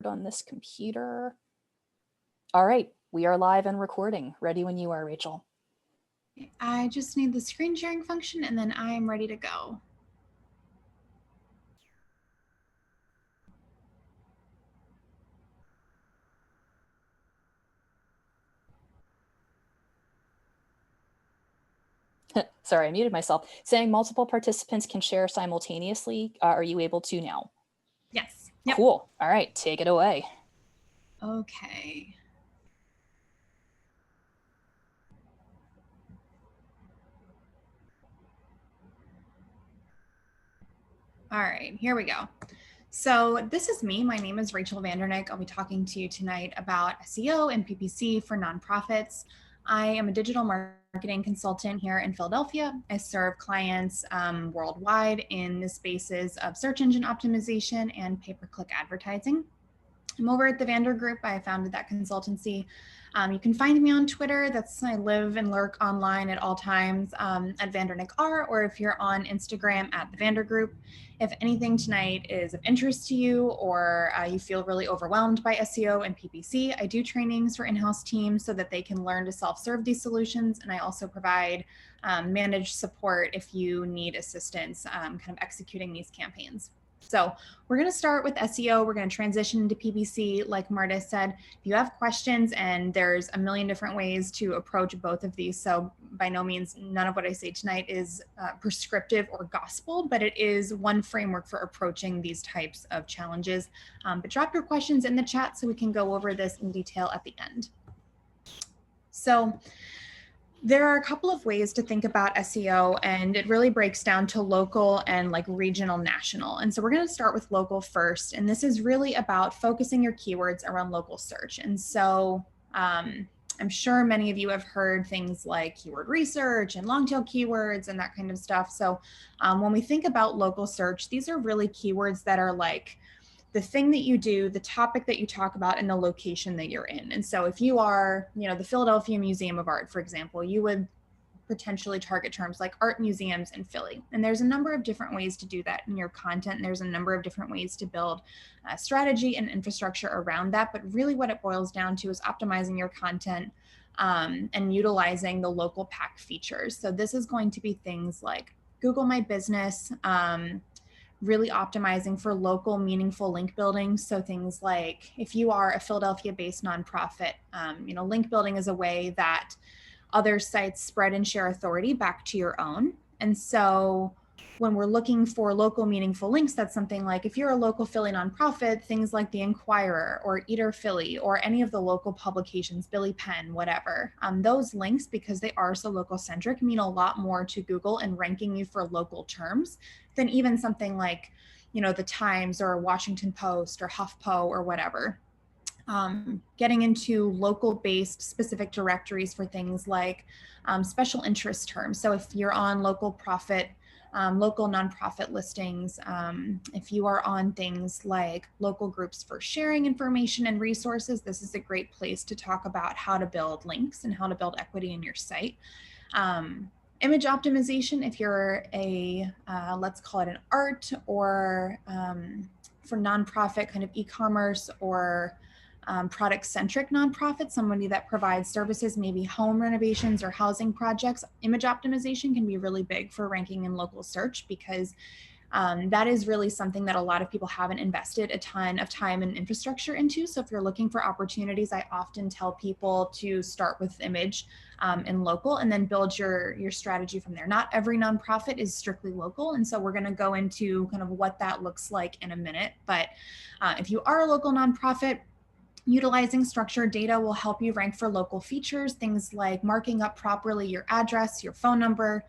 on this computer. All right, we are live and recording. Ready when you are, Rachel. I just need the screen sharing function and then I'm ready to go. Sorry, I muted myself. Saying multiple participants can share simultaneously. Are you able to now? Yes. Yep. Cool. All right, take it away. Okay. All right, here we go. So this is me. My name is Rachel Vandernick. I'll be talking to you tonight about SEO and PPC for nonprofits. I am a digital marketing consultant here in Philadelphia. I serve clients worldwide in the spaces of search engine optimization and pay-per-click advertising. I'm over at the Vander Group. I founded that consultancy. You can find me on Twitter. I live and lurk online at all times at VandernickR, or if you're on Instagram at the Vander Group. If anything tonight is of interest to you, or you feel really overwhelmed by SEO and PPC, I do trainings for in-house teams so that they can learn to self-serve these solutions. And I also provide managed support if you need assistance kind of executing these campaigns. So we're going to start with SEO. We're going to transition into PPC. Like Marta said, if you have questions, and there's a million different ways to approach both of these. So by no means, none of what I say tonight is prescriptive or gospel, but it is one framework for approaching these types of challenges. But drop your questions in the chat so we can go over this in detail at the end. So there are a couple of ways to think about SEO, and it really breaks down to local and like regional, national. And so we're going to start with local first. And this is really about focusing your keywords around local search. And so I'm sure many of you have heard things like keyword research and long tail keywords and that kind of stuff. So when we think about local search, these are really keywords that are like the thing that you do, the topic that you talk about, and the location that you're in. And so if you are, the Philadelphia Museum of Art, for example, you would potentially target terms like art museums in Philly. And there's a number of different ways to do that in your content. And there's a number of different ways to build strategy and infrastructure around that. But really what it boils down to is optimizing your content and utilizing the local pack features. So this is going to be things like Google My Business, really optimizing for local meaningful link building. So things like if you are a Philadelphia-based nonprofit, link building is a way that other sites spread and share authority back to your own. And so when we're looking for local meaningful links, that's something like if you're a local Philly nonprofit, things like the Inquirer or Eater Philly or any of the local publications, Billy Penn, whatever. Those links, because they are so local centric, mean a lot more to Google in ranking you for local terms than even something like, the Times or Washington Post or HuffPo or whatever. Getting into local-based specific directories for things like special interest terms. So if you're on local nonprofit listings, if you are on things like local groups for sharing information and resources, this is a great place to talk about how to build links and how to build equity in your site. Image optimization, if you're a, let's call it an art or for nonprofit kind of e-commerce or product-centric nonprofit, somebody that provides services, maybe home renovations or housing projects, image optimization can be really big for ranking in local search because that is really something that a lot of people haven't invested a ton of time and infrastructure into. So if you're looking for opportunities, I often tell people to start with image and local and then build your strategy from there. Not every nonprofit is strictly local. And so we're going to go into kind of what that looks like in a minute. But if you are a local nonprofit, utilizing structured data will help you rank for local features, things like marking up properly your address, your phone number.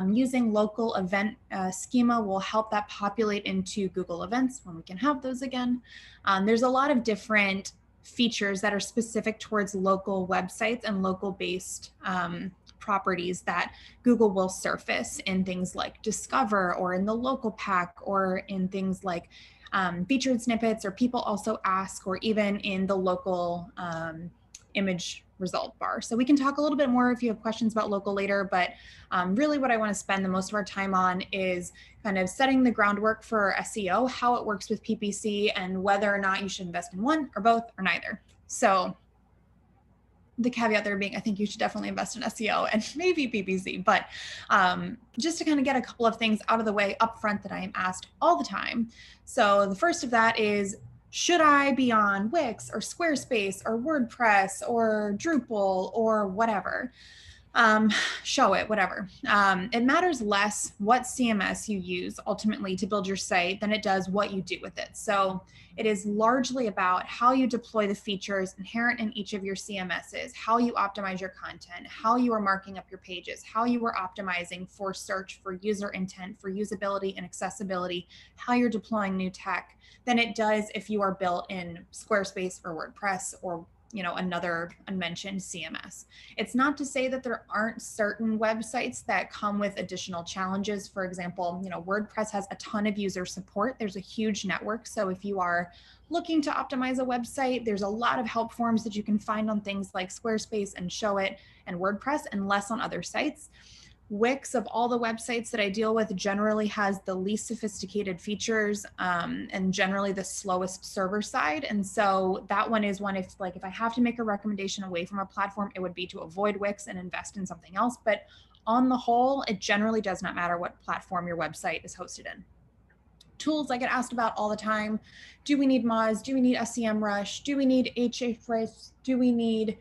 Using local event schema will help that populate into Google Events when we can have those again. There's a lot of different features that are specific towards local websites and local-based properties that Google will surface in things like Discover or in the local pack or in things like featured snippets, or people also ask, or even in the local image result bar. So we can talk a little bit more if you have questions about local later, but really what I want to spend the most of our time on is kind of setting the groundwork for SEO, how it works with PPC, and whether or not you should invest in one or both or neither. So the caveat there being, I think you should definitely invest in SEO and maybe PPC, but just to kind of get a couple of things out of the way up front that I am asked all the time. So the first of that is, should I be on Wix or Squarespace or WordPress or Drupal or whatever? Show it, whatever. It matters less what CMS you use ultimately to build your site than it does what you do with it. So it is largely about how you deploy the features inherent in each of your CMSs, how you optimize your content, how you are marking up your pages, how you are optimizing for search, for user intent, for usability and accessibility, how you're deploying new tech, than it does if you are built in Squarespace or WordPress or another unmentioned CMS. It's not to say that there aren't certain websites that come with additional challenges. For example, WordPress has a ton of user support. There's a huge network. So if you are looking to optimize a website, there's a lot of help forums that you can find on things like Squarespace and Showit and WordPress, and less on other sites. Wix, of all the websites that I deal with, generally has the least sophisticated features and generally the slowest server side. And so that one is one, if I have to make a recommendation away from a platform, it would be to avoid Wix and invest in something else. But on the whole, it generally does not matter what platform your website is hosted in. Tools I get asked about all the time. Do we need Moz? Do we need SEMrush? Do we need Ahrefs? Do we need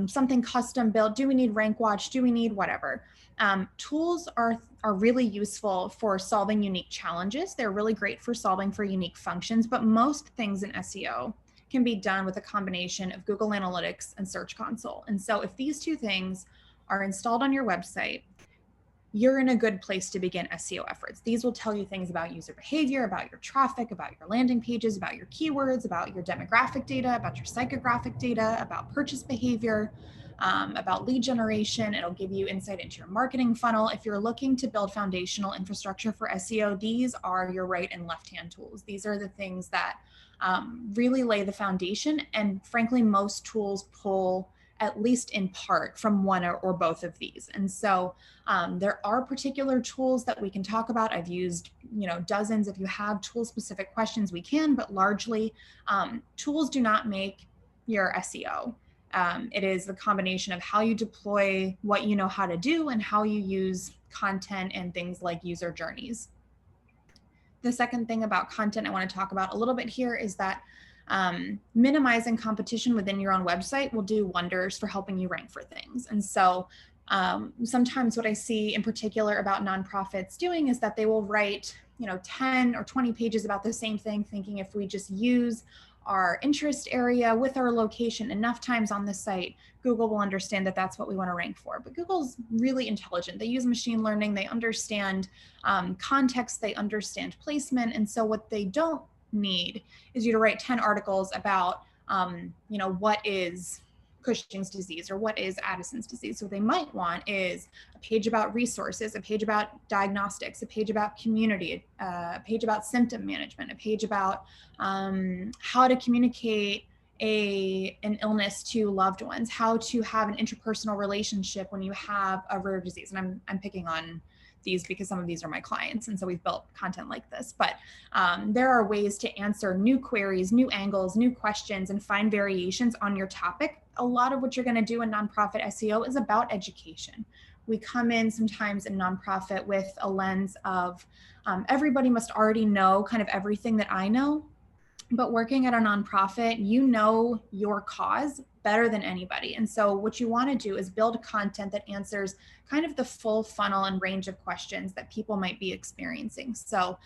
something custom built? Do we need RankWatch? Do we need whatever? Tools are really useful for solving unique challenges. They're really great for solving for unique functions, but most things in SEO can be done with a combination of Google Analytics and Search Console. And so if these two things are installed on your website, you're in a good place to begin SEO efforts. These will tell you things about user behavior, about your traffic, about your landing pages, about your keywords, about your demographic data, about your psychographic data, about purchase behavior, about lead generation. It'll give you insight into your marketing funnel. If you're looking to build foundational infrastructure for SEO, these are your right and left-hand tools. These are the things that really lay the foundation. And frankly, most tools pull at least in part from one or both of these. And so there are particular tools that we can talk about. I've used, dozens. If you have tool specific questions, we can, but largely tools do not make your SEO. It is the combination of how you deploy what you know how to do and how you use content and things like user journeys. The second thing about content I want to talk about a little bit here is that minimizing competition within your own website will do wonders for helping you rank for things. And so sometimes what I see in particular about nonprofits doing is that they will write, 10 or 20 pages about the same thing, thinking if we just use our interest area with our location enough times on the site, Google will understand that that's what we want to rank for. But Google's really intelligent. They use machine learning. They understand context. They understand placement. And so what they don't need is you to write 10 articles about, what is Cushing's disease or what is Addison's disease. So what they might want is a page about resources, a page about diagnostics, a page about community, a page about symptom management, a page about how to communicate an illness to loved ones, how to have an interpersonal relationship when you have a rare disease. And I'm picking on these because some of these are my clients. And so we've built content like this, but there are ways to answer new queries, new angles, new questions, and find variations on your topic. A lot of what you're going to do in nonprofit SEO is about education. We come in sometimes in nonprofit with a lens of everybody must already know kind of everything that I know. But working at a nonprofit, you know your cause better than anybody. And so what you want to do is build content that answers kind of the full funnel and range of questions that people might be experiencing. So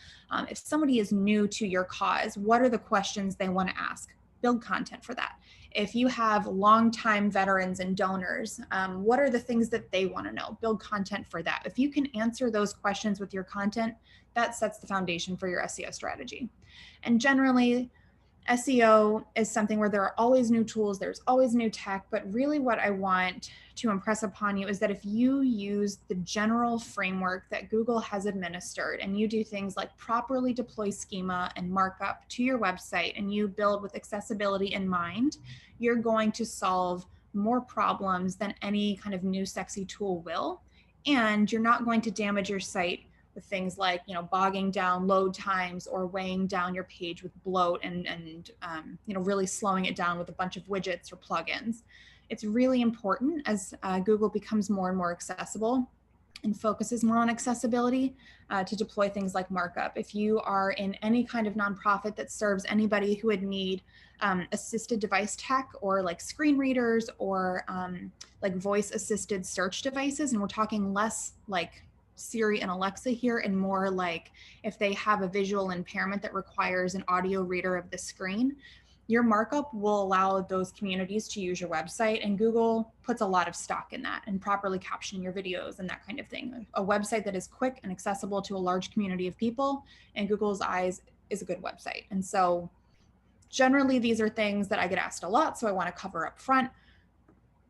if somebody is new to your cause, what are the questions they want to ask? Build content for that. If you have longtime veterans and donors, what are the things that they want to know? Build content for that. If you can answer those questions with your content, that sets the foundation for your SEO strategy. And generally, SEO is something where there are always new tools, there's always new tech, but really what I want to impress upon you is that if you use the general framework that Google has administered and you do things like properly deploy schema and markup to your website and you build with accessibility in mind, you're going to solve more problems than any kind of new sexy tool will. And you're not going to damage your site with things like, bogging down load times or weighing down your page with bloat and really slowing it down with a bunch of widgets or plugins. It's really important as Google becomes more and more accessible and focuses more on accessibility to deploy things like markup. If you are in any kind of nonprofit that serves anybody who would need assisted device tech or like screen readers or like voice assisted search devices, and we're talking less like Siri and Alexa here and more like if they have a visual impairment that requires an audio reader of the screen, your markup will allow those communities to use your website, and Google puts a lot of stock in that and properly captioning your videos and that kind of thing. A website that is quick and accessible to a large community of people in Google's eyes is a good website. And so generally these are things that I get asked a lot, so I want to cover up front.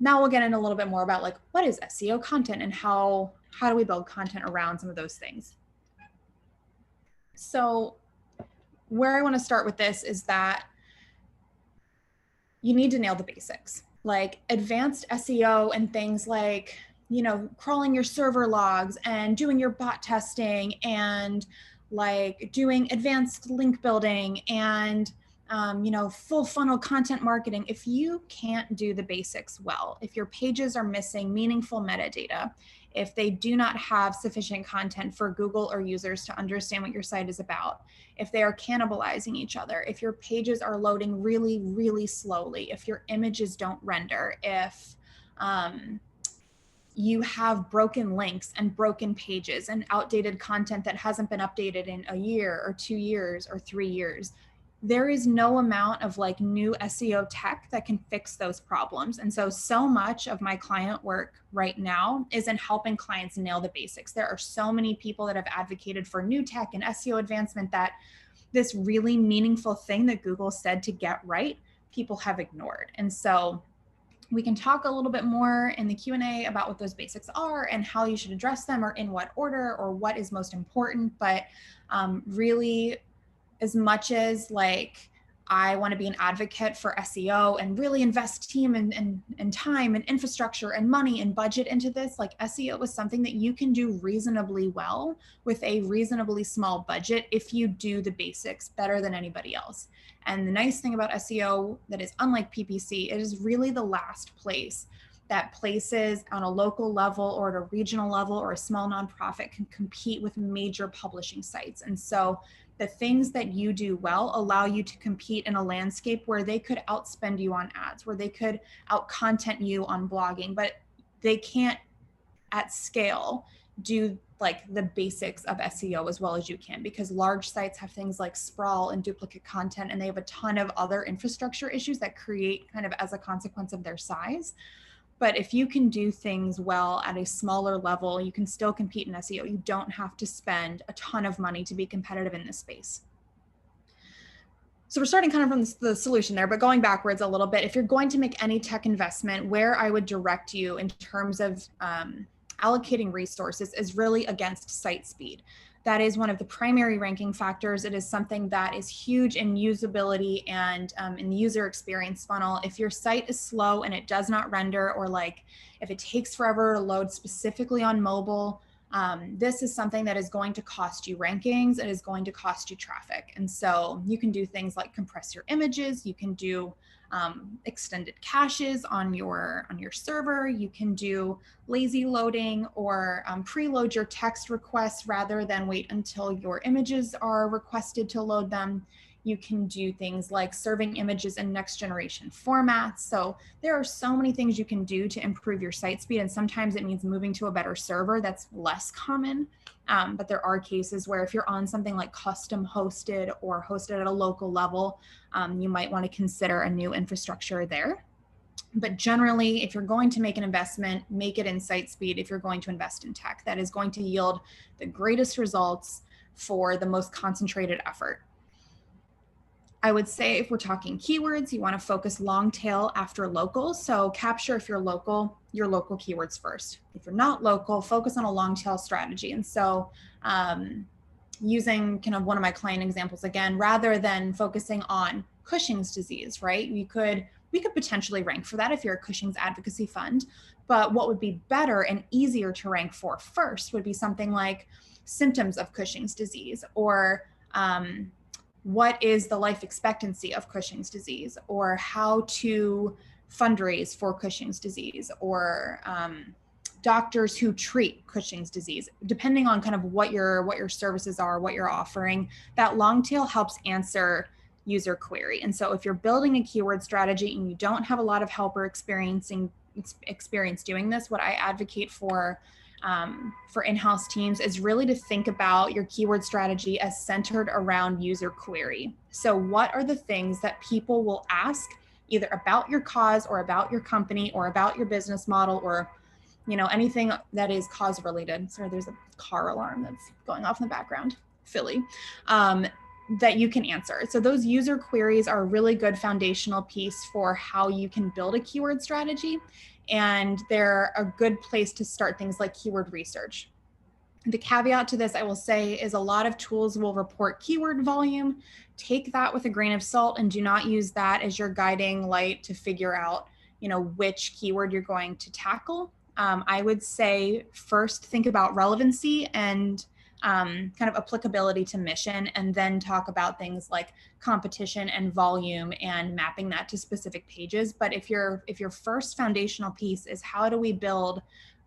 Now we'll get into a little bit more about like what is SEO content and how do we build content around some of those things. So where I want to start with this is that you need to nail the basics, like advanced SEO and things like, crawling your server logs and doing your bot testing and like doing advanced link building and full funnel content marketing. If you can't do the basics well, if your pages are missing meaningful metadata, if they do not have sufficient content for Google or users to understand what your site is about, if they are cannibalizing each other, if your pages are loading really, really slowly, if your images don't render, if you have broken links and broken pages and outdated content that hasn't been updated in a year or 2 years or 3 years, there is no amount of like new SEO tech that can fix those problems. And so much of my client work right now is in helping clients nail the basics. There are so many people that have advocated for new tech and SEO advancement that this really meaningful thing that Google said to get right, people have ignored. And so we can talk a little bit more in the Q&A about what those basics are and how you should address them or in what order or what is most important. But really, as much as like I want to be an advocate for SEO and really invest team and time and infrastructure and money and budget into this, like SEO is something that you can do reasonably well with a reasonably small budget if you do the basics better than anybody else. And the nice thing about SEO that is unlike PPC, it is really the last place that places on a local level or at a regional level or a small nonprofit can compete with major publishing sites. And so the things that you do well allow you to compete in a landscape where they could outspend you on ads, where they could out-content you on blogging, but they can't at scale do like the basics of SEO as well as you can, because large sites have things like sprawl and duplicate content, and they have a ton of other infrastructure issues that create kind of as a consequence of their size. But if you can do things well at a smaller level, you can still compete in SEO. You don't have to spend a ton of money to be competitive in this space. So we're starting kind of from the solution there, but going backwards a little bit, if you're going to make any tech investment, where I would direct you in terms of allocating resources is really against site speed. That is one of the primary ranking factors. It is something that is huge in usability and in the user experience funnel. If your site is slow and it does not render, or like if it takes forever to load specifically on mobile, this is something that is going to cost you rankings. It is going to cost you traffic. And so you can do things like compress your images. You can do extended caches on your server. You can do lazy loading or preload your text requests rather than wait until your images are requested to load them. You can do things like serving images in next generation formats. So there are so many things you can do to improve your site speed. And sometimes it means moving to a better server. That's less common. But there are cases where if you're on something like custom hosted or hosted at a local level, you might want to consider a new infrastructure there. But generally, if you're going to make an investment, make it in site speed. If you're going to invest in tech, that is going to yield the greatest results for the most concentrated effort. I would say if we're talking keywords, you want to focus long tail after local. So capture, if you're local, your local keywords first. If you're not local, focus on a long tail strategy. And so using kind of one of my client examples again, rather than focusing on Cushing's disease, right? We could potentially rank for that if you're a Cushing's advocacy fund. But what would be better and easier to rank for first would be something like symptoms of Cushing's disease, or what is the life expectancy of Cushing's disease, or how to fundraise for Cushing's disease, or doctors who treat Cushing's disease. Depending on kind of what your services are, what you're offering, that long tail helps answer user query. And so if you're building a keyword strategy and you don't have a lot of help or experience doing this, what I advocate for in-house teams is really to think about your keyword strategy as centered around user query. So what are the things that people will ask either about your cause or about your company or about your business model, or anything that is cause related? Sorry, there's a car alarm that's going off in the background. Philly. That you can answer. So those user queries are a really good foundational piece for how you can build a keyword strategy. And they're a good place to start things like keyword research. The caveat to this, I will say, is a lot of tools will report keyword volume. Take that with a grain of salt and do not use that as your guiding light to figure out, which keyword you're going to tackle. I would say first think about relevancy and kind of applicability to mission, and then talk about things like competition and volume and mapping that to specific pages. But if your first foundational piece is how do we build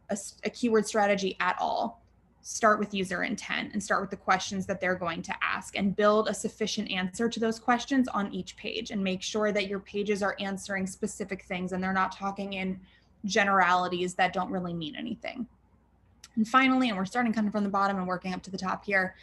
a keyword strategy at all, start with user intent and start with the questions that they're going to ask, and build a sufficient answer to those questions on each page, and make sure that your pages are answering specific things and they're not talking in generalities that don't really mean anything. And finally, and we're starting kind of from the bottom and working up to the top here,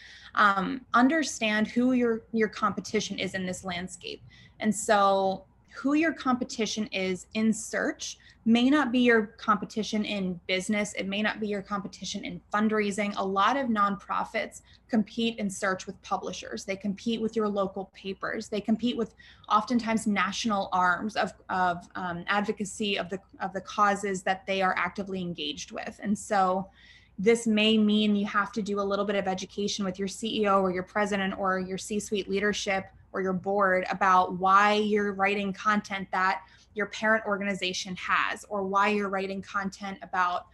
understand who your competition is in this landscape. And so who your competition is in search may not be your competition in business. It may not be your competition in fundraising. A lot of nonprofits compete in search with publishers. They compete with your local papers. They compete with oftentimes national arms of advocacy of the causes that they are actively engaged with. And so this may mean you have to do a little bit of education with your CEO or your president or your C-suite leadership or your board about why you're writing content that your parent organization has, or why you're writing content about,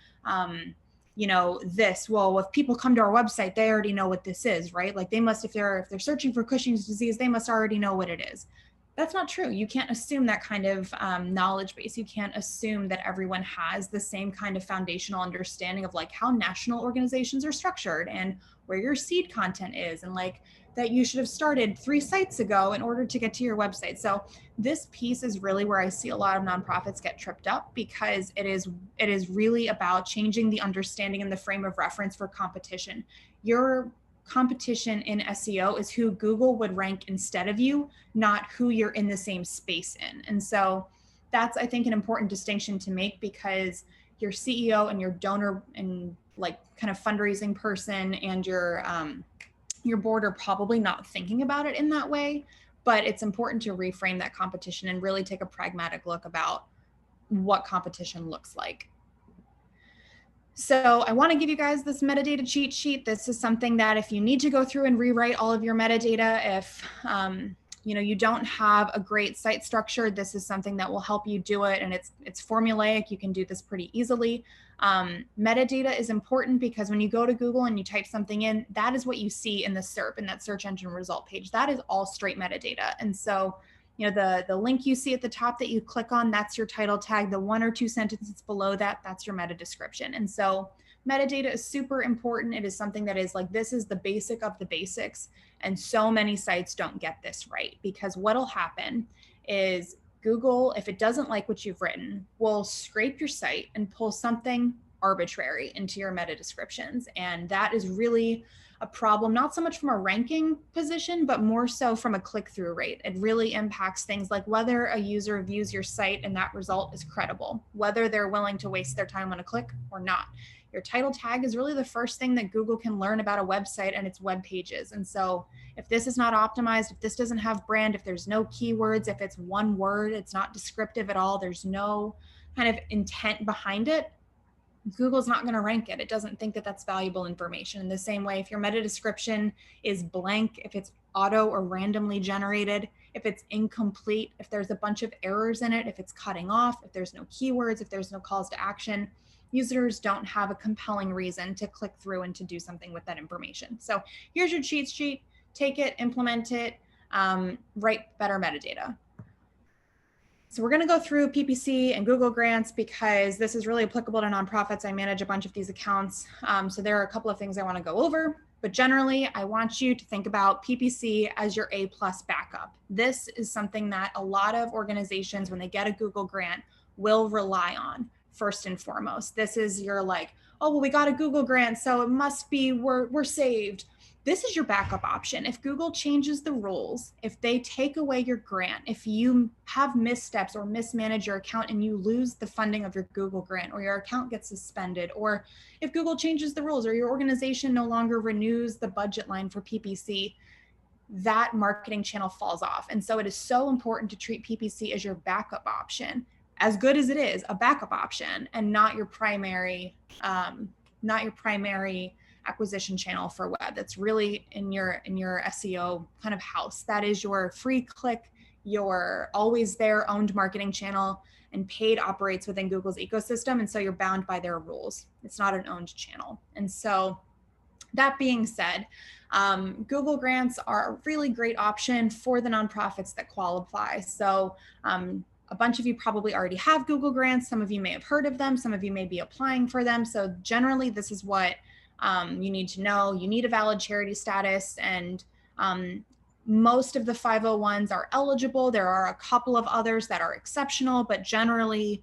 this. Well, if people come to our website, they already know what this is, right? Like they must, if they're searching for Cushing's disease, they must already know what it is. That's not true. You can't assume that kind of knowledge base. You can't assume that everyone has the same kind of foundational understanding of like how national organizations are structured and where your seed content is, and like that you should have started 3 sites ago in order to get to your website. So this piece is really where I see a lot of nonprofits get tripped up, because it is really about changing the understanding and the frame of reference for competition. Your competition in SEO is who Google would rank instead of you, not who you're in the same space in. And so that's, I think, an important distinction to make, because your CEO and your donor and like kind of fundraising person and your board are probably not thinking about it in that way. But it's important to reframe that competition and really take a pragmatic look about what competition looks like. So I want to give you guys this metadata cheat sheet. This is something that if you need to go through and rewrite all of your metadata, if you don't have a great site structure, this is something that will help you do it. And it's formulaic. You can do this pretty easily. Metadata is important because when you go to Google and you type something in, that is what you see in the SERP, in that search engine result page. That is all straight metadata. And so the link you see at the top that you click on, that's your title tag. The 1 or 2 sentences below that, that's your meta description. And so metadata is super important. It is something that is like, this is the basic of the basics. And so many sites don't get this right, because what'll happen is Google, if it doesn't like what you've written, will scrape your site and pull something arbitrary into your meta descriptions. And that is really a problem, not so much from a ranking position, but more so from a click-through rate. It really impacts things like whether a user views your site and that result is credible, whether they're willing to waste their time on a click or not. Your title tag is really the first thing that Google can learn about a website and its web pages. And so if this is not optimized, if this doesn't have brand, if there's no keywords, if it's one word, it's not descriptive at all, there's no kind of intent behind it, Google's not going to rank it. It doesn't think that that's valuable information. In the same way, if your meta description is blank, if it's auto or randomly generated, if it's incomplete, if there's a bunch of errors in it, if it's cutting off, if there's no keywords, if there's no calls to action, users don't have a compelling reason to click through and to do something with that information. So here's your cheat sheet, take it, implement it, write better metadata. So we're going to go through PPC and Google Grants because this is really applicable to nonprofits. I manage a bunch of these accounts. So there are a couple of things I want to go over, but generally I want you to think about PPC as your A+ backup. This is something that a lot of organizations, when they get a Google grant, will rely on first and foremost. This is your like, oh, well, we got a Google grant, so it must be we're saved. This is your backup option. If Google changes the rules, if they take away your grant, if you have missteps or mismanage your account and you lose the funding of your Google grant, or your account gets suspended, or if Google changes the rules or your organization no longer renews the budget line for PPC, that marketing channel falls off. And so it is so important to treat PPC as your backup option, as good as it is, a backup option, and not your primary acquisition channel for web. That's really in your SEO kind of house. That is your free click, your always there owned marketing channel, and paid operates within Google's ecosystem. And so you're bound by their rules. It's not an owned channel. And so that being said, Google grants are a really great option for the nonprofits that qualify. So a bunch of you probably already have Google grants. Some of you may have heard of them. Some of you may be applying for them. So generally, this is what you need to know. You need a valid charity status, and most of the 501s are eligible. There are a couple of others that are exceptional, but generally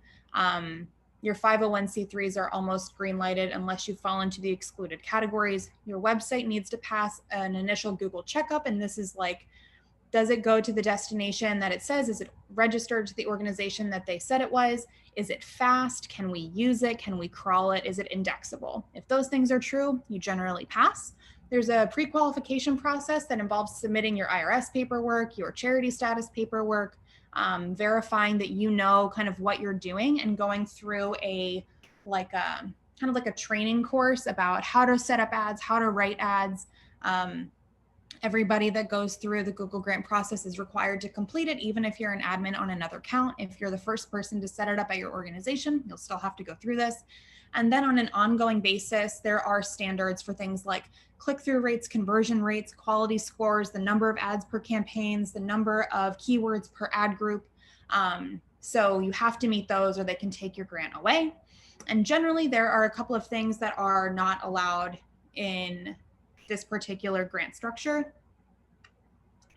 your 501c3s are almost green lighted unless you fall into the excluded categories. Your website needs to pass an initial Google checkup, and this is like, does it go to the destination that it says? Is it registered to the organization that they said it was? Is it fast? Can we use it? Can we crawl it? Is it indexable? If those things are true, you generally pass. There's a pre-qualification process that involves submitting your IRS paperwork, your charity status paperwork, verifying that you know kind of what you're doing, and going through a kind of like a training course about how to set up ads, how to write ads. Everybody that goes through the Google grant process is required to complete it, even if you're an admin on another account. If you're the first person to set it up at your organization, you'll still have to go through this. And then on an ongoing basis, there are standards for things like click-through rates, conversion rates, quality scores, the number of ads per campaigns, the number of keywords per ad group. So you have to meet those or they can take your grant away. And generally, there are a couple of things that are not allowed in this particular grant structure.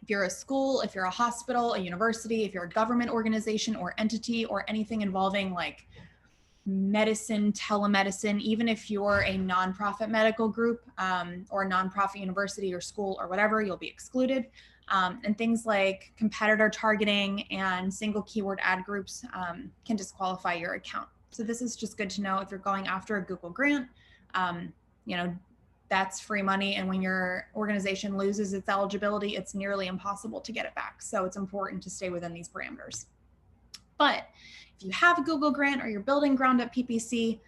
If you're a school, if you're a hospital, a university, if you're a government organization or entity, or anything involving like medicine, telemedicine, even if you're a nonprofit medical group or a nonprofit university or school or whatever, you'll be excluded. And things like competitor targeting and single keyword ad groups can disqualify your account. So this is just good to know if you're going after a Google grant. That's free money. And when your organization loses its eligibility, it's nearly impossible to get it back. So it's important to stay within these parameters. But if you have a Google grant or you're building ground up PPC,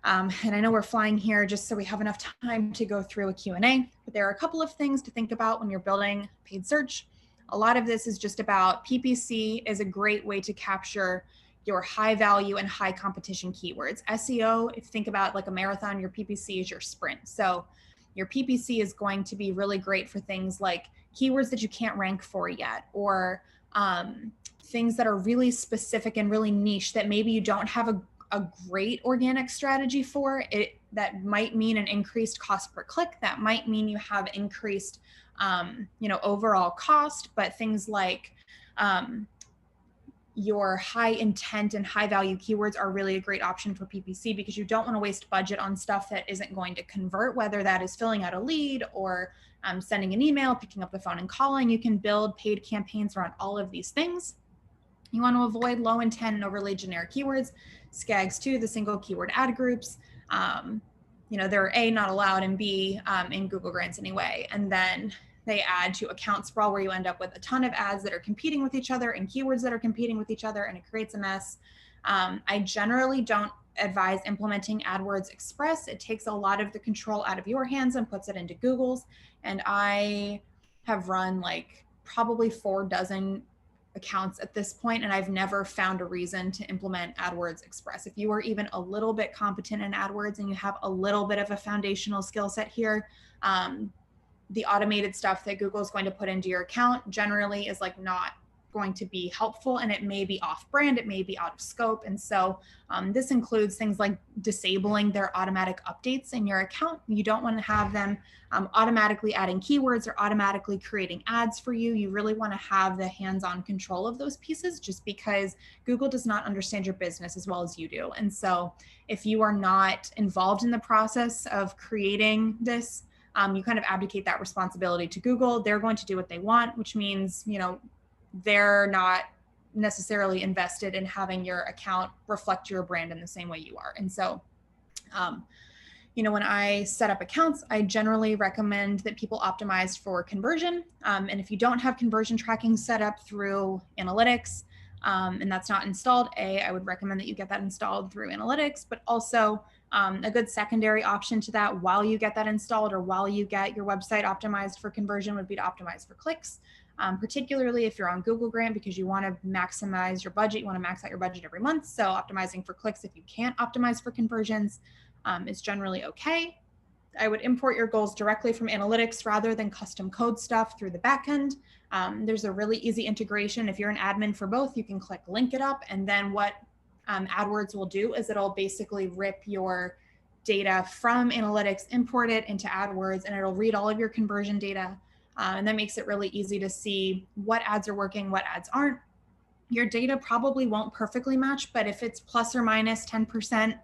and I know we're flying here just so we have enough time to go through a Q&A, but there are a couple of things to think about when you're building paid search. A lot of this is just about PPC is a great way to capture your high value and high competition keywords. SEO, if you think about like a marathon, your PPC is your sprint. So your PPC is going to be really great for things like keywords that you can't rank for yet, or things that are really specific and really niche that maybe you don't have a great organic strategy for. That might mean an increased cost per click. That might mean you have increased overall cost, but things like your high intent and high value keywords are really a great option for PPC, because you don't want to waste budget on stuff that isn't going to convert, whether that is filling out a lead or sending an email, picking up the phone and calling. You can build paid campaigns around all of these things. You want to avoid low intent and overly generic keywords, SKAGs too, the single keyword ad groups. They're A, not allowed, and B, in Google grants anyway. And then they add to account sprawl, where you end up with a ton of ads that are competing with each other and keywords that are competing with each other, and it creates a mess. I generally don't advise implementing AdWords Express. It takes a lot of the control out of your hands and puts it into Google's. And I have run like probably 4 dozen accounts at this point, and I've never found a reason to implement AdWords Express. If you are even a little bit competent in AdWords and you have a little bit of a foundational skill set here, the automated stuff that Google is going to put into your account generally is like not going to be helpful, and it may be off brand, it may be out of scope. And so this includes things like disabling their automatic updates in your account. You don't want to have them automatically adding keywords or automatically creating ads for you. You really want to have the hands-on control of those pieces, just because Google does not understand your business as well as you do. And so if you are not involved in the process of creating this, you kind of abdicate that responsibility to Google. They're going to do what they want, which means, they're not necessarily invested in having your account reflect your brand in the same way you are. And so, when I set up accounts, I generally recommend that people optimize for conversion. And if you don't have conversion tracking set up through analytics, and that's not installed, I would recommend that you get that installed through analytics, but also a good secondary option to that while you get that installed or while you get your website optimized for conversion would be to optimize for clicks. Particularly if you're on Google Grant, because you want to maximize your budget, you want to max out your budget every month. So optimizing for clicks, if you can't optimize for conversions, is generally okay. I would import your goals directly from analytics rather than custom code stuff through the backend. There's a really easy integration. If you're an admin for both, you can click link it up. And then what AdWords will do is it'll basically rip your data from analytics, import it into AdWords, and it'll read all of your conversion data. And that makes it really easy to see what ads are working, what ads aren't. Your data probably won't perfectly match, but if it's plus or minus 10%,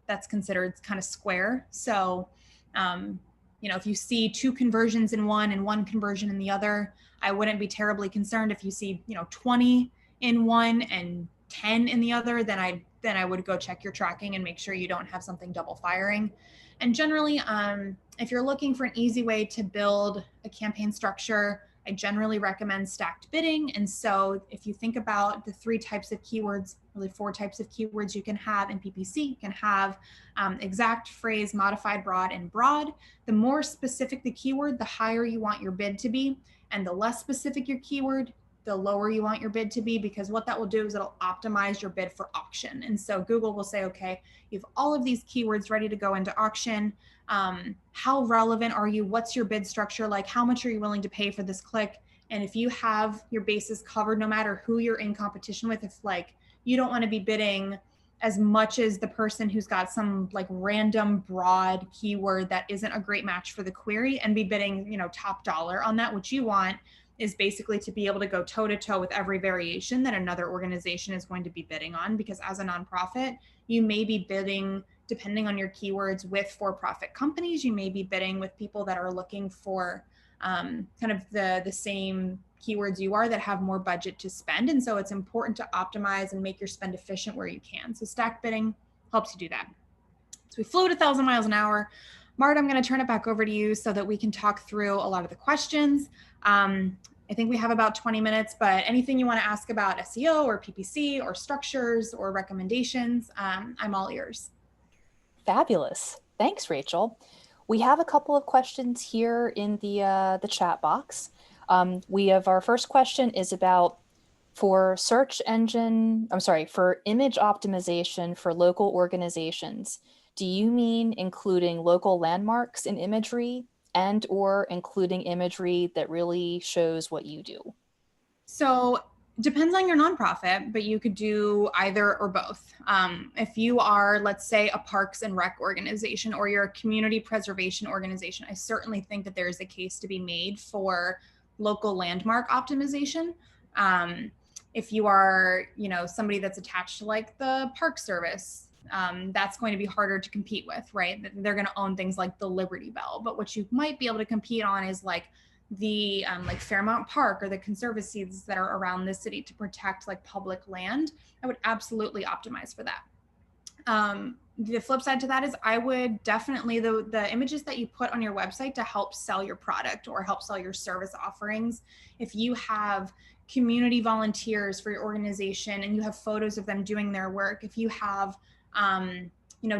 that's considered kind of square. So, if you see 2 conversions in one and 1 conversion in the other, I wouldn't be terribly concerned. If you see, 20 in one and 10 in the other, then I would go check your tracking and make sure you don't have something double firing. And generally, if you're looking for an easy way to build a campaign structure, I generally recommend stacked bidding. And so if you think about the 3 types of keywords, really 4 types of keywords you can have in PPC, you can have exact, phrase, modified, broad, and broad. The more specific the keyword, the higher you want your bid to be. And the less specific your keyword, the lower you want your bid to be, because what that will do is it'll optimize your bid for auction. And so Google will say, okay, you have all of these keywords ready to go into auction. How relevant are you? What's your bid structure like? How much are you willing to pay for this click? And if you have your bases covered, no matter who you're in competition with, if like you don't want to be bidding as much as the person who's got some like random broad keyword that isn't a great match for the query and be bidding, top dollar on that, what you want is basically to be able to go toe to toe with every variation that another organization is going to be bidding on. Because as a nonprofit, you may be bidding, depending on your keywords, with for-profit companies. You may be bidding with people that are looking for kind of the same keywords you are, that have more budget to spend. And so it's important to optimize and make your spend efficient where you can. So stack bidding helps you do that. So we flew at 1,000 miles an hour. Marta, I'm going to turn it back over to you so that we can talk through a lot of the questions. I think we have about 20 minutes, but anything you want to ask about SEO or PPC or structures or recommendations, I'm all ears. Fabulous. Thanks, Rachel. We have a couple of questions here in the chat box. We have our first question is about for image optimization for local organizations. Do you mean including local landmarks in imagery and or including imagery that really shows what you do? So depends on your nonprofit, but you could do either or both. If you are, let's say, a parks and rec organization, or you're a community preservation organization, I certainly think that there is a case to be made for local landmark optimization. If you are, somebody that's attached to like the Park Service, that's going to be harder to compete with, right? They're going to own things like the Liberty Bell, but what you might be able to compete on is like the like Fairmount Park or the conservancies that are around the city to protect like public land. I would absolutely optimize for that. The flip side to that is I would definitely, the images that you put on your website to help sell your product or help sell your service offerings, if you have community volunteers for your organization and you have photos of them doing their work, if you have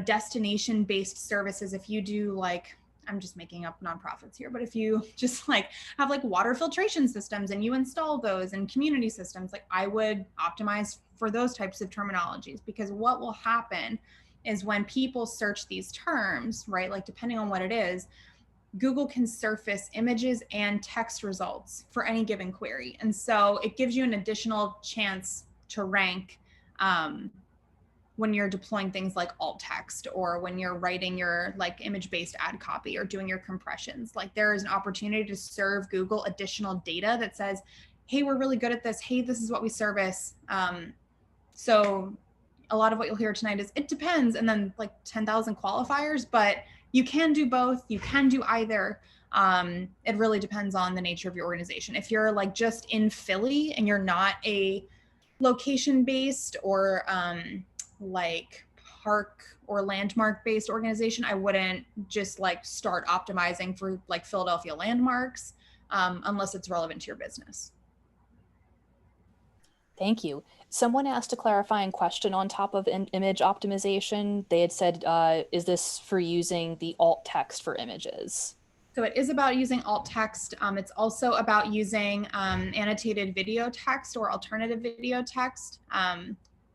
destination-based services, if you do like I'm just making up nonprofits here, but if you just like have like water filtration systems and you install those and community systems, like I would optimize for those types of terminologies, because what will happen is when people search these terms, right, like depending on what it is, Google can surface images and text results for any given query. And so it gives you an additional chance to rank when you're deploying things like alt text, or when you're writing your like image-based ad copy or doing your compressions. Like there is an opportunity to serve Google additional data that says, hey, we're really good at this. Hey, this is what we service. So a lot of what you'll hear tonight is it depends, and then like 10,000 qualifiers, but you can do both. You can do either. It really depends on the nature of your organization. If you're like just in Philly and you're not a location-based or like park or landmark based organization, I wouldn't just like start optimizing for like Philadelphia landmarks unless it's relevant to your business. Thank you. Someone asked a clarifying question on top of image optimization. They had said, is this for using the alt text for images? So it is about using alt text. It's also about using annotated video text or alternative video text.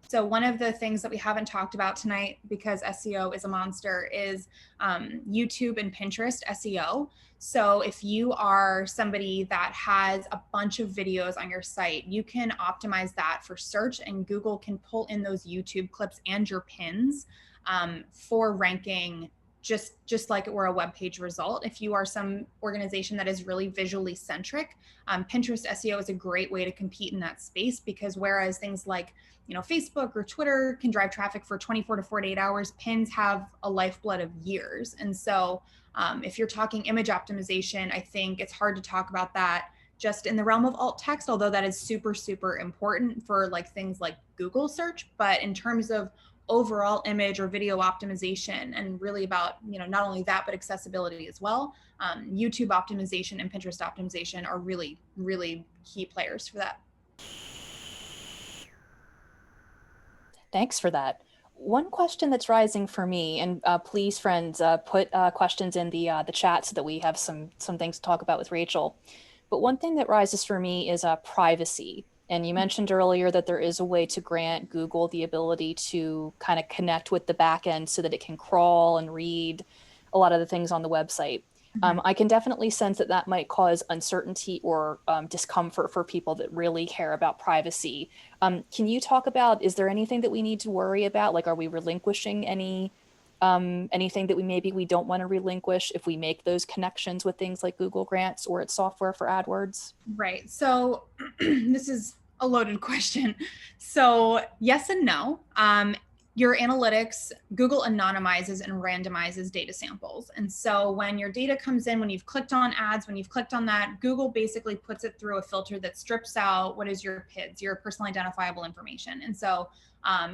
So one of the things that we haven't talked about tonight, because SEO is a monster, is YouTube and Pinterest SEO. So if you are somebody that has a bunch of videos on your site, you can optimize that for search, and Google can pull in those YouTube clips and your pins for ranking just like it were a web page result. If you are some organization that is really visually centric, Pinterest SEO is a great way to compete in that space, because whereas things like Facebook or Twitter can drive traffic for 24 to 48 hours, pins have a lifeblood of years. And so if you're talking image optimization, I think it's hard to talk about that just in the realm of alt text, although that is super, super important for like things like Google search. But in terms of overall image or video optimization, and really about not only that but accessibility as well, YouTube optimization and Pinterest optimization are really, really key players for that. Thanks for that. One question that's rising for me, and please, friends, put questions in the chat so that we have some things to talk about with Rachel. But one thing that rises for me is privacy. And you mentioned earlier that there is a way to grant Google the ability to kind of connect with the backend so that it can crawl and read a lot of the things on the website. I can definitely sense that that might cause uncertainty or discomfort for people that really care about privacy. Can you talk about, is there anything that we need to worry about? Like, are we relinquishing anything that we don't want to relinquish if we make those connections with things like Google Grants or its software for AdWords? Right. So this is a loaded question. So yes and no. Your analytics, Google anonymizes and randomizes data samples. And so when your data comes in, when you've clicked on ads, when you've clicked on that, Google basically puts it through a filter that strips out what is your PIDs, your personally identifiable information. And so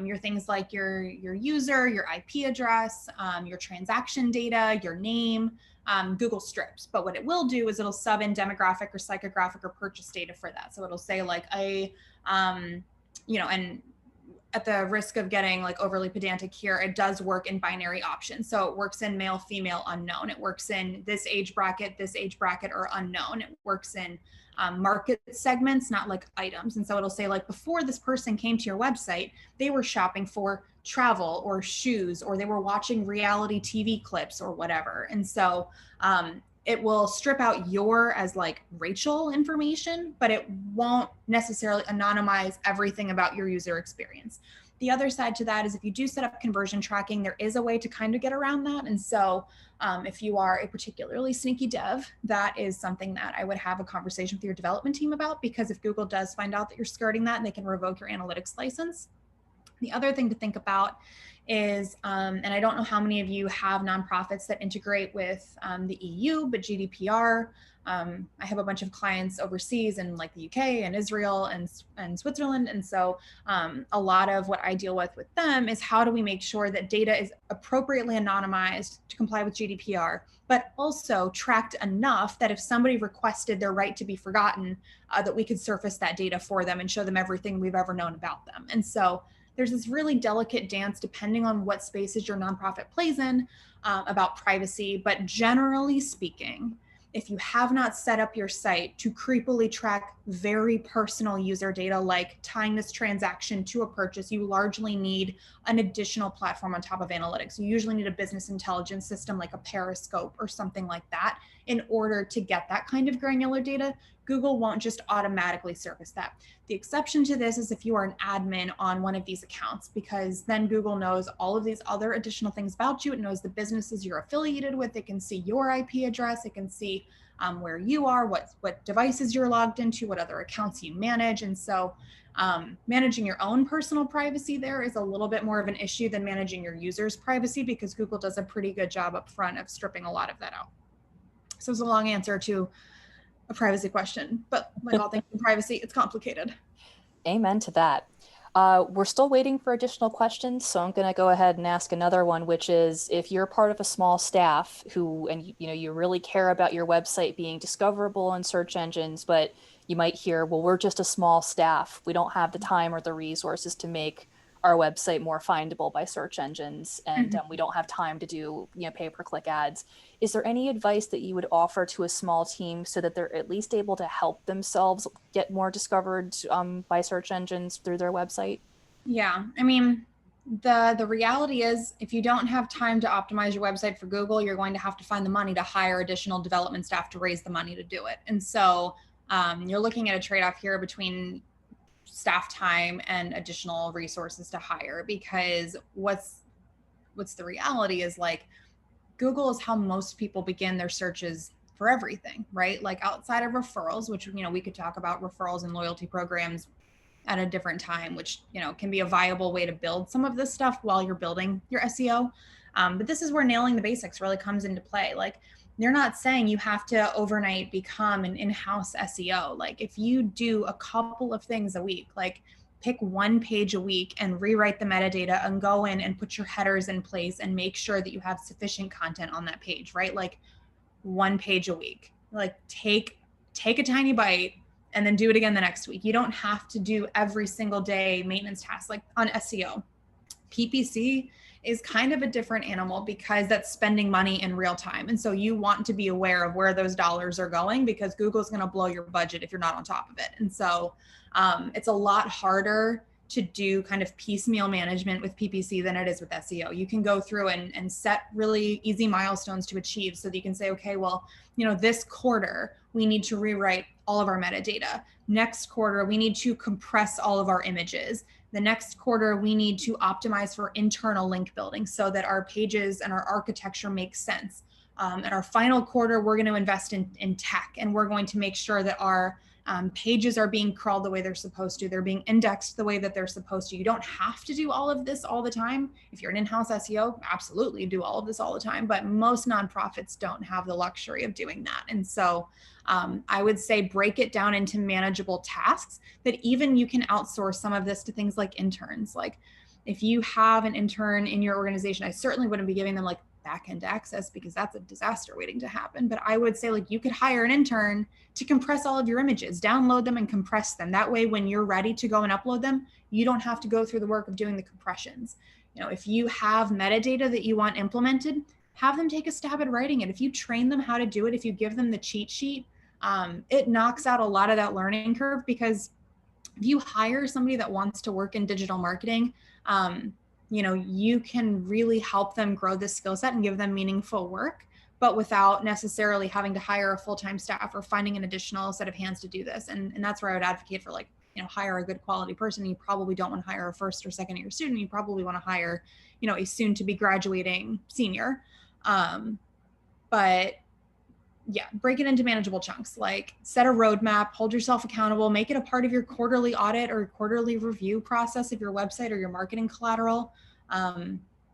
your things like your user, your IP address, your transaction data, your name, Google strips. But what it will do is it'll sub in demographic or psychographic or purchase data for that. So it'll say like and at the risk of getting like overly pedantic here, it does work in binary options. So it works in male, female, unknown. It works in this age bracket, or unknown. It works in market segments, not like items. And so it'll say like, before this person came to your website, they were shopping for travel or shoes, or they were watching reality TV clips or whatever. And so it will strip out your as like Rachel information, but it won't necessarily anonymize everything about your user experience. The other side to that is if you do set up conversion tracking, there is a way to kind of get around that. And so if you are a particularly sneaky dev, that is something that I would have a conversation with your development team about, because if Google does find out that you're skirting that, they can revoke your analytics license. The other thing to think about is, and I don't know how many of you have nonprofits that integrate with the EU, but GDPR. I have a bunch of clients overseas in like the UK and Israel and Switzerland. And so a lot of what I deal with them is how do we make sure that data is appropriately anonymized to comply with GDPR, but also tracked enough that if somebody requested their right to be forgotten, that we could surface that data for them and show them everything we've ever known about them. And so there's this really delicate dance depending on what spaces your nonprofit plays in about privacy. But generally speaking, if you have not set up your site to creepily track very personal user data, like tying this transaction to a purchase, you largely need an additional platform on top of analytics. You usually need a business intelligence system like a Periscope or something like that in order to get that kind of granular data. Google won't just automatically surface that. The exception to this is if you are an admin on one of these accounts, because then Google knows all of these other additional things about you. It knows the businesses you're affiliated with. It can see your IP address. It can see where you are, what devices you're logged into, what other accounts you manage. And so managing your own personal privacy there is a little bit more of an issue than managing your users' privacy, because Google does a pretty good job up front of stripping a lot of that out. So it's a long answer to a privacy question, but like all things in privacy, it's complicated. Amen to that. We're still waiting for additional questions, so I'm going to go ahead and ask another one, which is if you're part of a small staff you really care about your website being discoverable in search engines, but you might hear, well, we're just a small staff. We don't have the time or the resources to make our website more findable by search engines, and we don't have time to do pay-per-click ads. Is there any advice that you would offer to a small team so that they're at least able to help themselves get more discovered by search engines through their website? Yeah, I mean, the reality is if you don't have time to optimize your website for Google, you're going to have to find the money to hire additional development staff to raise the money to do it. And so you're looking at a trade-off here between staff time and additional resources to hire, because what's the reality is, like, Google is how most people begin their searches for everything, right? Like outside of referrals, which we could talk about referrals and loyalty programs at a different time, which can be a viable way to build some of this stuff while you're building your SEO. But this is where nailing the basics really comes into play. Like, they're not saying you have to overnight become an in-house SEO. Like, if you do a couple of things a week, like pick one page a week and rewrite the metadata and go in and put your headers in place and make sure that you have sufficient content on that page, right? Like, one page a week. Like, take a tiny bite and then do it again the next week. You don't have to do every single day maintenance tasks like on SEO. PPC is kind of a different animal because that's spending money in real time. And so you want to be aware of where those dollars are going, because Google's going to blow your budget if you're not on top of it. And so it's a lot harder to do kind of piecemeal management with PPC than it is with SEO. You can go through and set really easy milestones to achieve so that you can say, okay, well, this quarter we need to rewrite all of our metadata. Next quarter, we need to compress all of our images. The next quarter, we need to optimize for internal link building so that our pages and our architecture makes sense. And our final quarter, we're going to invest in tech, and we're going to make sure that our pages are being crawled the way they're supposed to. They're being indexed the way that they're supposed to. You don't have to do all of this all the time. If you're an in-house SEO, absolutely do all of this all the time. But most nonprofits don't have the luxury of doing that. And so I would say break it down into manageable tasks that even you can outsource some of this to things like interns. Like, if you have an intern in your organization, I certainly wouldn't be giving them like back-end access, because that's a disaster waiting to happen. But I would say, like, you could hire an intern to compress all of your images, download them and compress them. That way, when you're ready to go and upload them, you don't have to go through the work of doing the compressions. If you have metadata that you want implemented, have them take a stab at writing it. If you train them how to do it, if you give them the cheat sheet, it knocks out a lot of that learning curve. Because if you hire somebody that wants to work in digital marketing, you can really help them grow this skill set and give them meaningful work, but without necessarily having to hire a full-time staff or finding an additional set of hands to do this. And that's where I would advocate for, like, hire a good quality person. You probably don't want to hire a first or second year student. You probably want to hire, a soon to be graduating senior. But yeah, break it into manageable chunks. Like, set a roadmap, hold yourself accountable, make it a part of your quarterly audit or quarterly review process of your website or your marketing collateral.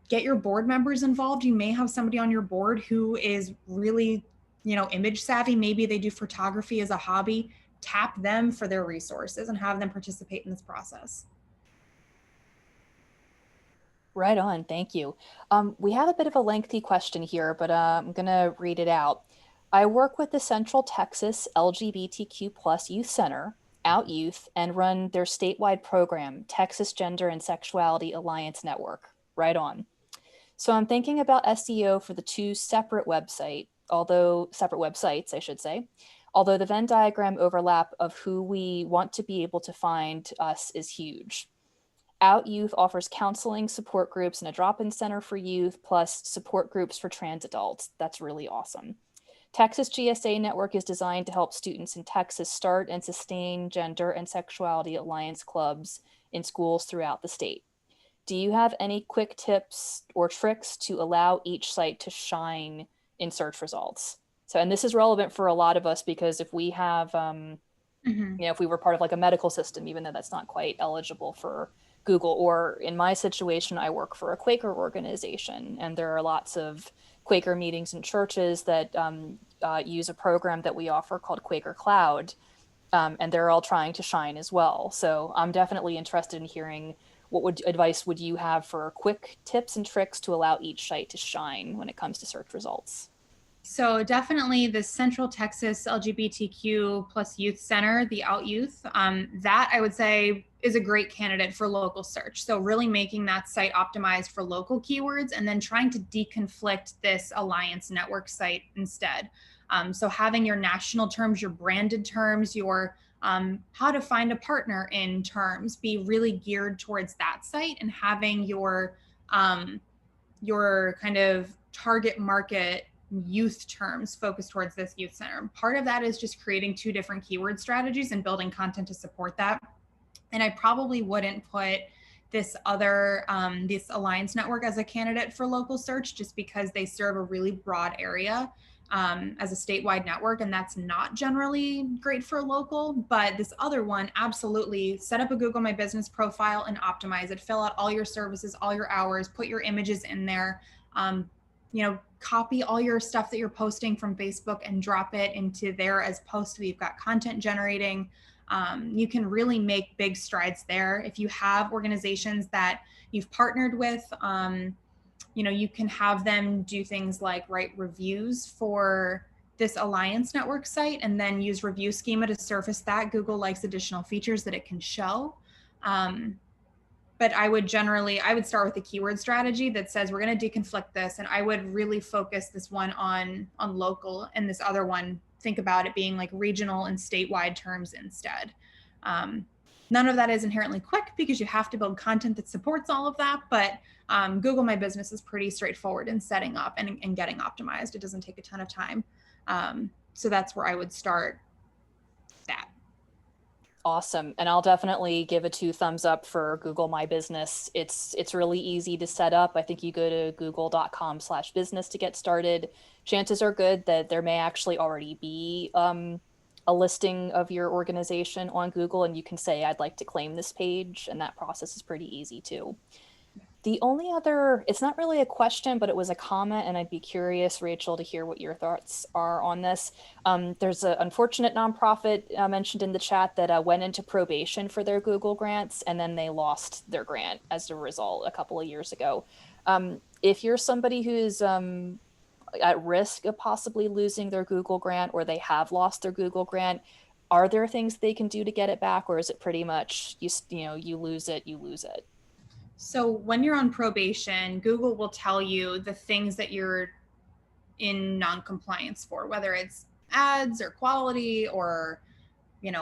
Get your board members involved. You may have somebody on your board who is really, image savvy. Maybe they do photography as a hobby. Tap them for their resources and have them participate in this process. Right on. Thank you. We have a bit of a lengthy question here, but I'm going to read it out. I work with the Central Texas LGBTQ+ Youth Center, Out Youth, and run their statewide program, Texas Gender and Sexuality Alliance Network. Right on. So I'm thinking about SEO for the two separate websites, I should say. Although the Venn diagram overlap of who we want to be able to find us is huge. Out Youth offers counseling, support groups, and a drop-in center for youth, plus support groups for trans adults. That's really awesome. Texas GSA Network is designed to help students in Texas start and sustain gender and sexuality alliance clubs in schools throughout the state. Do you have any quick tips or tricks to allow each site to shine in search results? So, and this is relevant for a lot of us because if we have, if we were part of like a medical system, even though that's not quite eligible for Google, or in my situation, I work for a Quaker organization, and there are lots of Quaker meetings in churches that use a program that we offer called Quaker Cloud, and they're all trying to shine as well. So I'm definitely interested in hearing advice would you have for quick tips and tricks to allow each site to shine when it comes to search results? So definitely the Central Texas LGBTQ plus Youth Center, the Out Youth, that I would say is a great candidate for local search. So really making that site optimized for local keywords and then trying to deconflict this Alliance Network site instead. So having your national terms, your branded terms, your how to find a partner in terms be really geared towards that site, and having your kind of target market youth terms focused towards this youth center. Part of that is just creating two different keyword strategies and building content to support that. And I probably wouldn't put this Alliance Network as a candidate for local search, just because they serve a really broad area as a statewide network, and that's not generally great for local. But this other one, absolutely set up a Google My Business profile and optimize it. Fill out all your services, all your hours, put your images in there. Copy all your stuff that you're posting from Facebook and drop it into there as posts that you've got content generating. You can really make big strides there. If you have organizations that you've partnered with, you can have them do things like write reviews for this Alliance Network site and then use review schema to surface that. Google likes additional features that it can show. But I would start with a keyword strategy that says we're going to deconflict this, and I would really focus this one on local, and this other one, think about it being like regional and statewide terms instead. None of that is inherently quick because you have to build content that supports all of that, but Google My Business is pretty straightforward in setting up and getting optimized. It doesn't take a ton of time. So that's where I would start that. Awesome. And I'll definitely give a 2 thumbs up for Google My Business. It's really easy to set up. I think you go to google.com/business to get started. Chances are good that there may actually already be a listing of your organization on Google, and you can say, I'd like to claim this page, and that process is pretty easy too. The only other, it's not really a question, but it was a comment, and I'd be curious, Rachel, to hear what your thoughts are on this. There's an unfortunate nonprofit mentioned in the chat that went into probation for their Google grants, and then they lost their grant as a result a couple of years ago. If you're somebody who's at risk of possibly losing their Google grant, or they have lost their Google grant, are there things they can do to get it back, or is it pretty much you lose it, you lose it? So when you're on probation, Google will tell you the things that you're in non-compliance for, whether it's ads or quality or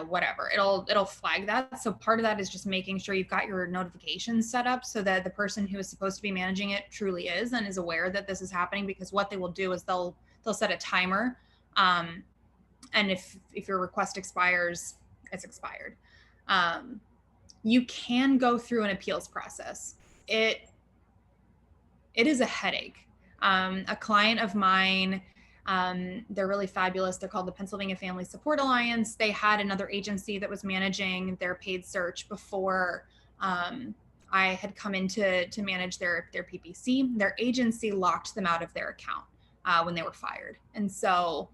whatever. It'll flag that. So part of that is just making sure you've got your notifications set up so that the person who is supposed to be managing it truly is and is aware that this is happening, because what they will do is they'll set a timer. And if your request expires, it's expired. You can go through an appeals process. It is a headache. A client of mine, they're really fabulous. They're called the Pennsylvania Family Support Alliance. They had another agency that was managing their paid search before I had come in to manage their PPC. Their agency locked them out of their account when they were fired. And so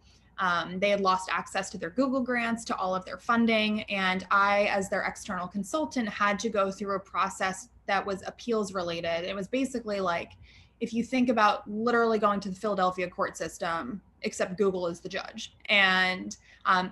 they had lost access to their Google grants, to all of their funding. And I, as their external consultant, had to go through a process that was appeals related. It was basically like, if you think about literally going to the Philadelphia court system, except Google is the judge. And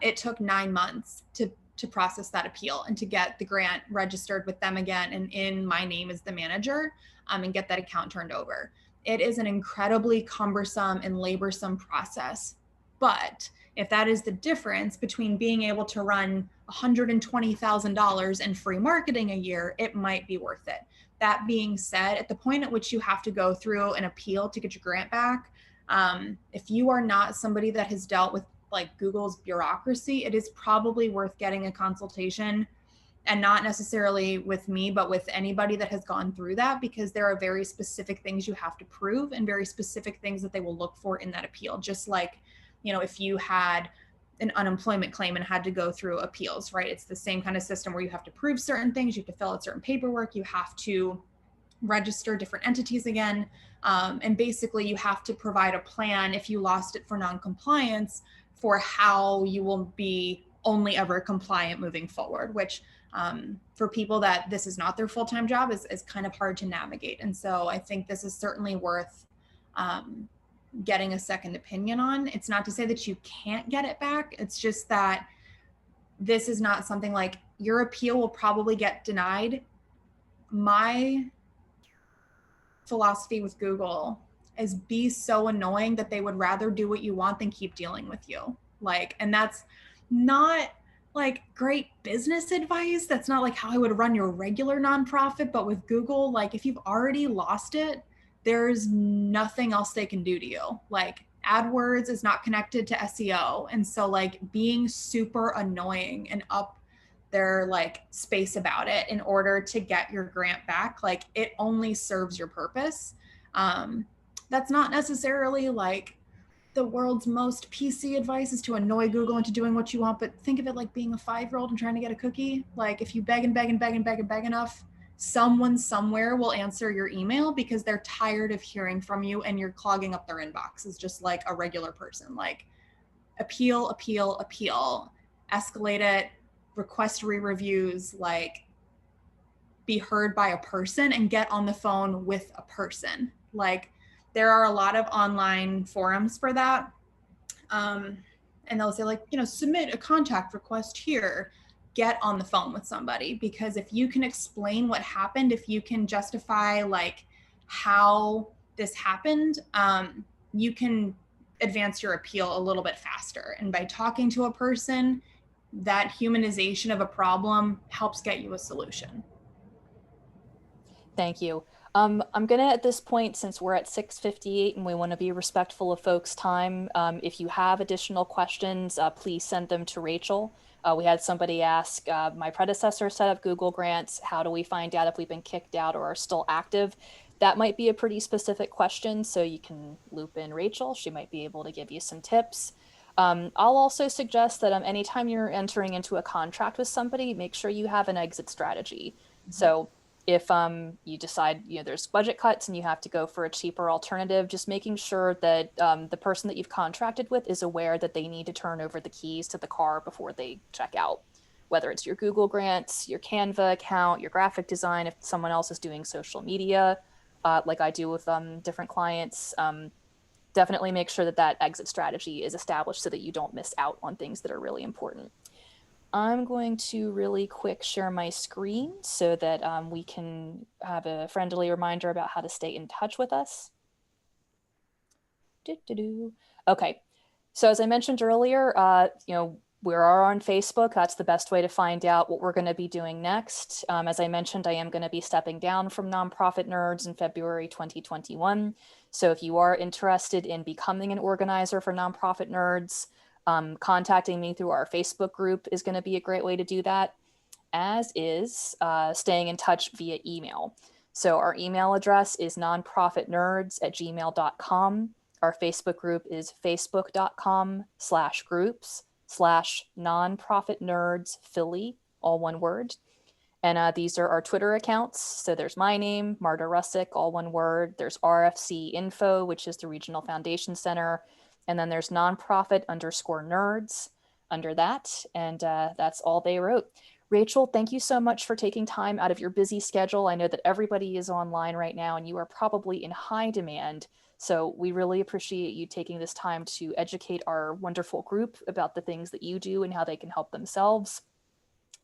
it took 9 months to to process that appeal and to get the grant registered with them again and in my name as the manager, and get that account turned over. It is an incredibly cumbersome and laborsome process. But if that is the difference between being able to run $120,000 in free marketing a year, it might be worth it. That being said, at the point at which you have to go through an appeal to get your grant back, if you are not somebody that has dealt with like Google's bureaucracy, it is probably worth getting a consultation, and not necessarily with me, but with anybody that has gone through that, because there are very specific things you have to prove and very specific things that they will look for in that appeal. Just like, if you had an unemployment claim and had to go through appeals, right? It's the same kind of system where you have to prove certain things, you have to fill out certain paperwork, you have to register different entities again. And basically you have to provide a plan if you lost it for non-compliance for how you will be only ever compliant moving forward, which for people that this is not their full-time job is kind of hard to navigate. And so I think this is certainly worth getting a second opinion on. It's not to say that you can't get it back. It's just that this is not something like your appeal will probably get denied. My philosophy with Google is be so annoying that they would rather do what you want than keep dealing with you. And that's not like great business advice. That's not like how I would run your regular nonprofit, but with Google, like if you've already lost it, there's nothing else they can do to you. Like AdWords is not connected to SEO. And so like being super annoying and up their like space about it in order to get your grant back, like it only serves your purpose. That's not necessarily like the world's most PC advice is to annoy Google into doing what you want, but think of it like being a 5-year-old and trying to get a cookie. Like if you beg and beg and beg and beg and beg enough, someone somewhere will answer your email because they're tired of hearing from you and you're clogging up their inbox as just like a regular person. Like appeal, appeal, appeal, escalate it, request re-reviews, like be heard by a person and get on the phone with a person. Like there are a lot of online forums for that. And they'll say like, submit a contact request here, get on the phone with somebody, because if you can explain what happened, if you can justify like how this happened, you can advance your appeal a little bit faster. And by talking to a person, that humanization of a problem helps get you a solution. Thank you. I'm gonna, at this point, since we're at 6:58 and we want to be respectful of folks' time, if you have additional questions, please send them to Rachel. We had somebody ask, my predecessor set up Google Grants. How do we find out if we've been kicked out or are still active? That might be a pretty specific question, so you can loop in Rachel. She might be able to give you some tips. I'll also suggest that anytime you're entering into a contract with somebody, make sure you have an exit strategy. Mm-hmm. So if you decide there's budget cuts and you have to go for a cheaper alternative, just making sure that the person that you've contracted with is aware that they need to turn over the keys to the car before they check out. Whether it's your Google Grants, your Canva account, your graphic design, if someone else is doing social media, like I do with different clients, definitely make sure that that exit strategy is established so that you don't miss out on things that are really important. I'm going to really quick share my screen so that we can have a friendly reminder about how to stay in touch with us. Okay, so as I mentioned earlier, we are on Facebook. That's the best way to find out what we're going to be doing next. As I mentioned, I am going to be stepping down from Nonprofit Nerds in February 2021. So if you are interested in becoming an organizer for Nonprofit Nerds, contacting me through our Facebook group is going to be a great way to do that, as is staying in touch via email. So our email address is nonprofitnerds@gmail.com. Our Facebook group is facebook.com/groups/nonprofitnerdsphilly, all one word. And these are our Twitter accounts. So there's my name, Marta Russick, all one word. There's RFC Info, which is the Regional Foundation Center. And then there's nonprofit_nerds under that. And that's all they wrote. Rachel, thank you so much for taking time out of your busy schedule. I know that everybody is online right now and you are probably in high demand. So we really appreciate you taking this time to educate our wonderful group about the things that you do and how they can help themselves.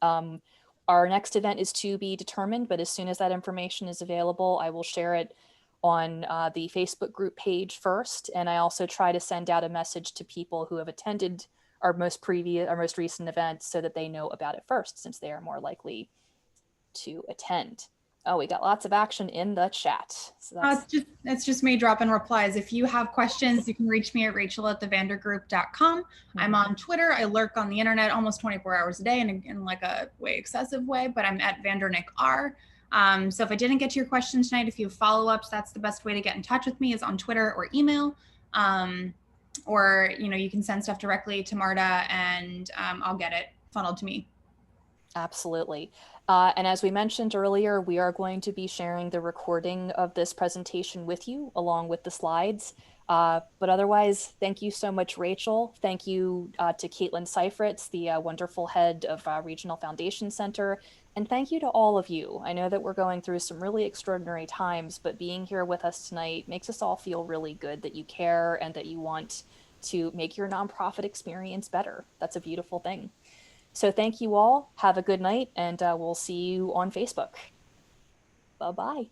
Our next event is to be determined, but as soon as that information is available, I will share it on the Facebook group page first. And I also try to send out a message to people who have attended our most recent events so that they know about it first, since they are more likely to attend. Oh, we got lots of action in the chat. So that's it's just me dropping replies. If you have questions, you can reach me at rachel@thevandergroup.com. I'm on Twitter. I lurk on the internet almost 24 hours a day in like a way excessive way, but I'm at VandernickR. So if I didn't get to your question tonight, if you have follow-ups, that's the best way to get in touch with me is on Twitter or email. Or, you can send stuff directly to Marta and I'll get it funneled to me. Absolutely. And as we mentioned earlier, we are going to be sharing the recording of this presentation with you along with the slides. But otherwise, thank you so much, Rachel. Thank you to Caitlin Seifritz, the wonderful head of Regional Foundation Center. And thank you to all of you. I know that we're going through some really extraordinary times, but being here with us tonight makes us all feel really good that you care and that you want to make your nonprofit experience better. That's a beautiful thing. So thank you all. Have a good night, and we'll see you on Facebook. Bye-bye.